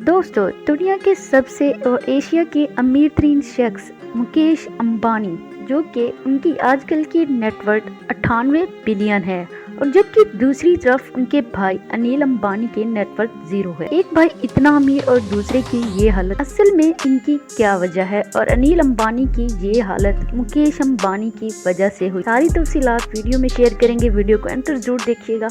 दोस्तों, दुनिया के सबसे और एशिया के अमीर तरीन शख्स मुकेश अंबानी, जो कि उनकी आजकल की नेटवर्थ 98 बिलियन है, और जबकि दूसरी तरफ उनके भाई अनिल अंबानी के नेटवर्थ 0 है। एक भाई इतना अमीर और दूसरे की ये हालत, असल में इनकी क्या वजह है और अनिल अंबानी की ये हालत मुकेश अंबानी की वजह से हुई, सारी तफसीलात वीडियो में शेयर करेंगे। वीडियो को अंत तक जरूर देखिएगा।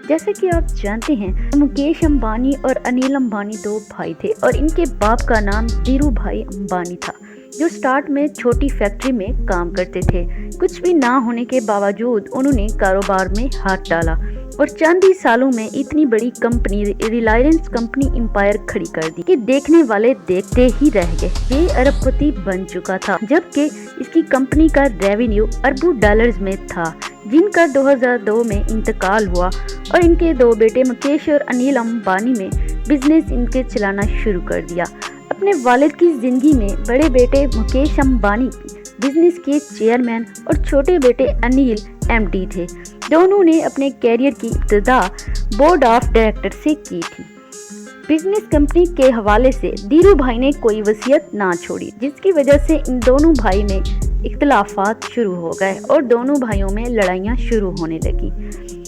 जैसे कि आप जानते हैं, मुकेश अंबानी और अनिल अंबानी दो भाई थे और इनके बाप का नाम धीरू भाई अंबानी था, जो स्टार्ट में छोटी फैक्ट्री में काम करते थे। कुछ भी ना होने के बावजूद उन्होंने कारोबार में हाथ डाला और चंद ही सालों में इतनी बड़ी कंपनी रिलायंस कंपनी एम्पायर खड़ी कर दी कि देखने वाले देखते ही रह गए। ये अरबपति बन चुका था, जबकि इसकी कंपनी का रेवेन्यू अरबों डॉलर्स में था, जिनका 2002 में इंतकाल हुआ और इनके दो बेटे मुकेश और अनिल अंबानी में बिजनेस इनके चलाना शुरू कर दिया। अपने वालिद की जिंदगी में बड़े बेटे मुकेश अंबानी बिजनेस के चेयरमैन और छोटे बेटे अनिल एमडी थे। दोनों ने अपने कैरियर की इब्तिदा बोर्ड ऑफ डायरेक्टर से की थी। बिजनेस कंपनी के हवाले से धीरू भाई ने कोई वसीयत ना छोड़ी, जिसकी वजह से इन दोनों भाई में इख्तलाफात शुरू हो गए और दोनों भाइयों में लड़ाइयाँ शुरू होने लगी।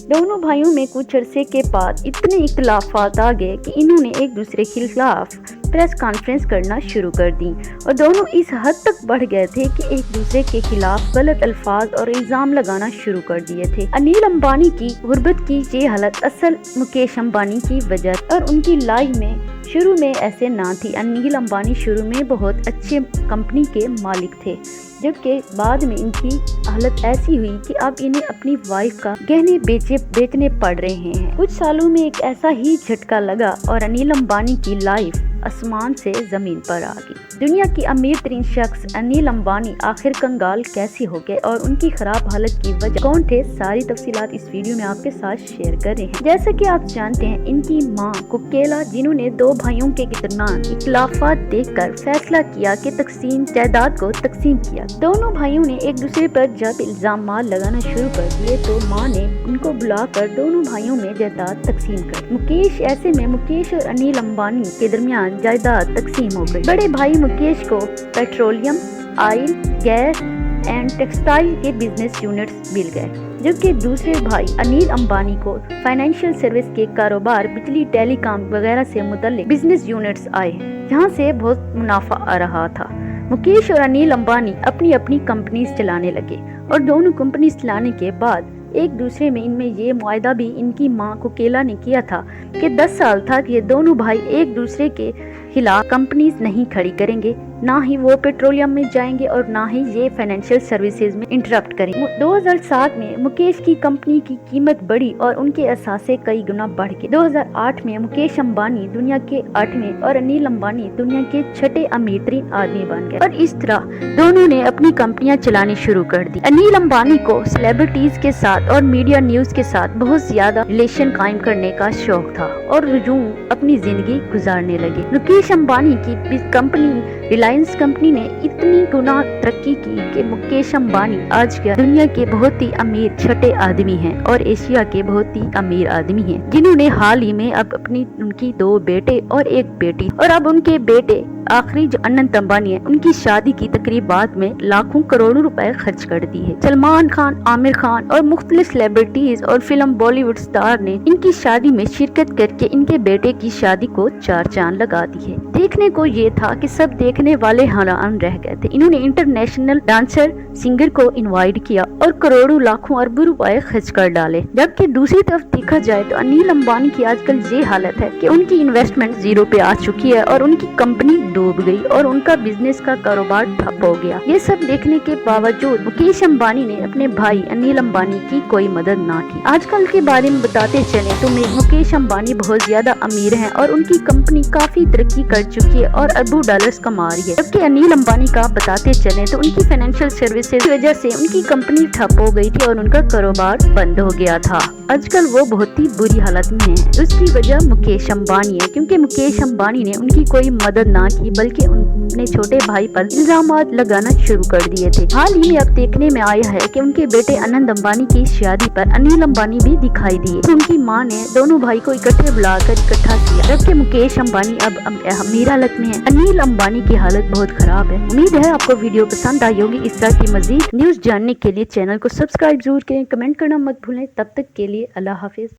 दोनों भाइयों में कुछ अरसे के बाद इतने इख्तलाफात आ गए कि इन्होंने एक दूसरे के खिलाफ प्रेस कॉन्फ्रेंस करना शुरू कर दी और दोनों इस हद तक बढ़ गए थे कि एक दूसरे के खिलाफ गलत अल्फाज और इल्जाम लगाना शुरू कर दिए थे। अनिल अंबानी की गुर्बत की ये हालत असल मुकेश अंबानी की वजह और उनकी लाइफ में शुरू में ऐसे ना थी। अनिल अंबानी शुरू में बहुत अच्छे कंपनी के मालिक थे, जबकि बाद में इनकी हालत ऐसी हुई कि अब इन्हें अपनी वाइफ का गहने बेचने पड़ रहे हैं। कुछ सालों में एक ऐसा ही झटका लगा और अनिल अंबानी की लाइफ आसमान से जमीन पर आ गई। दुनिया की अमीर तरीन शख्स अनिल अंबानी आखिर कंगाल कैसे हो गए और उनकी खराब हालत की वजह कौन थे, सारी तफसीलात इस वीडियो में आपके साथ शेयर कर रहे हैं। जैसा कि आप जानते हैं, इनकी मां कुकेला, जिन्होंने दो भाइयों के दरमियान इख्तलाफात देखकर फैसला किया कि जायदाद को तकसीम किया। दोनों भाइयों ने एक दूसरे पर जब इल्जाम लगाना शुरू कर दिए तो मां ने उनको बुलाकर दोनों भाइयों में जायदाद तकसीम कर ऐसे में मुकेश और अनिल अंबानी के दरमियान जायदाद तकसीम हो गई। बड़े भाई मुकेश को petroleum, oil, gas and textile के बिजनेस यूनिट्स मिल गए, जबकि दूसरे भाई अनिल अंबानी को फाइनेंशियल सर्विस के कारोबार, बिजली, टेलीकॉम वगैरह से मुतल्लिक बिजनेस यूनिट्स आए, जहां से बहुत मुनाफा आ रहा था। मुकेश और अनिल अंबानी अपनी अपनी कंपनीज चलाने लगे और दोनों कंपनीज चलाने के बाद एक दूसरे में इनमें ये मुआहदा भी इनकी मां कुकेला ने किया था कि 10 साल तक ये दोनों भाई एक दूसरे के खिलाफ कंपनीज नहीं खड़ी करेंगे, ना ही वो पेट्रोलियम में जाएंगे और ना ही ये फाइनेंशियल सर्विसेज में इंटरप्ट करेंगे। 2007 में मुकेश की कंपनी की कीमत बढ़ी और उनके असासे कई गुना बढ़ गए। 2008 में मुकेश अंबानी दुनिया के 8वें और अनिल अंबानी दुनिया के 6ठे अमीर तरीन आदमी बन गए और इस तरह दोनों ने अपनी कंपनियां चलानी शुरू कर दी। अनिल अंबानी को सेलिब्रिटीज के साथ और मीडिया न्यूज के साथ बहुत ज्यादा रिलेशन कायम करने का शौक था और यूं अपनी जिंदगी गुजारने लगे। मुकेश अंबानी की कंपनी रिलायंस कंपनी ने इतनी गुना तरक्की की कि मुकेश अंबानी आज के दुनिया के बहुत ही अमीर 6ठे आदमी हैं और एशिया के बहुत ही अमीर आदमी हैं, जिन्होंने हाल ही में अब उनकी 2 बेटे और 1 बेटी और अब उनके बेटे आखिरी जो अनंत अंबानी है, उनकी शादी की तकरीबात में लाखों करोड़ों रुपए खर्च कर दी है। सलमान खान, आमिर खान और मुख्तलिफ सेलिब्रिटीज और फिल्म बॉलीवुड स्टार ने इनकी शादी में शिरकत करके इनके बेटे की शादी को 4 चांद लगा दी है। देखने को ये था कि सब देखने वाले हैरान रह गए थे। इन्होंने इंटरनेशनल डांसर, सिंगर को इनवाइट किया और करोड़ों, लाखों, अरबों रुपए खर्च कर डाले। जबकि दूसरी तरफ देखा जाए तो अनिल अंबानी की आजकल ये हालत है कि उनकी इन्वेस्टमेंट 0 पे आ चुकी है और उनकी कंपनी डूब गई और उनका बिजनेस का कारोबार ठप हो गया। ये सब देखने के बावजूद मुकेश अंबानी ने अपने भाई अनिल अंबानी की कोई मदद ना की। आजकल के बारे में बताते चले तो मुकेश अंबानी बहुत ज्यादा अमीर हैं और उनकी कंपनी काफी तरक्की कर चुकी है और अरबों डॉलर्स कमा रही है। जबकि अनिल अंबानी का बताते चले तो उनकी फाइनेंशियल सर्विसेज की वजह से उनकी कंपनी ठप हो गई थी और उनका कारोबार बंद हो गया था। आजकल वो बहुत ही बुरी हालत में है। उसकी वजह मुकेश अंबानी है, क्योंकि मुकेश अंबानी ने उनकी कोई मदद ना की, बल्कि अपने छोटे भाई पर इल्जामात लगाना शुरू कर दिए थे। हाल ही में अब देखने में आया है कि उनके बेटे अनंत अंबानी की शादी पर अनिल अंबानी भी दिखाई दिए। तो उनकी मां ने दोनों भाई को इकट्ठे बुलाकर इकट्ठा किया, जबकि मुकेश अंबानी अब अमीर हालत में है। अनिल अंबानी की हालत बहुत खराब है। उम्मीद है आपको वीडियो पसंद आई होगी। इस तरह की मजीद न्यूज जानने के लिए चैनल को सब्सक्राइब जरूर करें, कमेंट करना मत भूलें। तब तक के लिए अल्लाह हाफिज।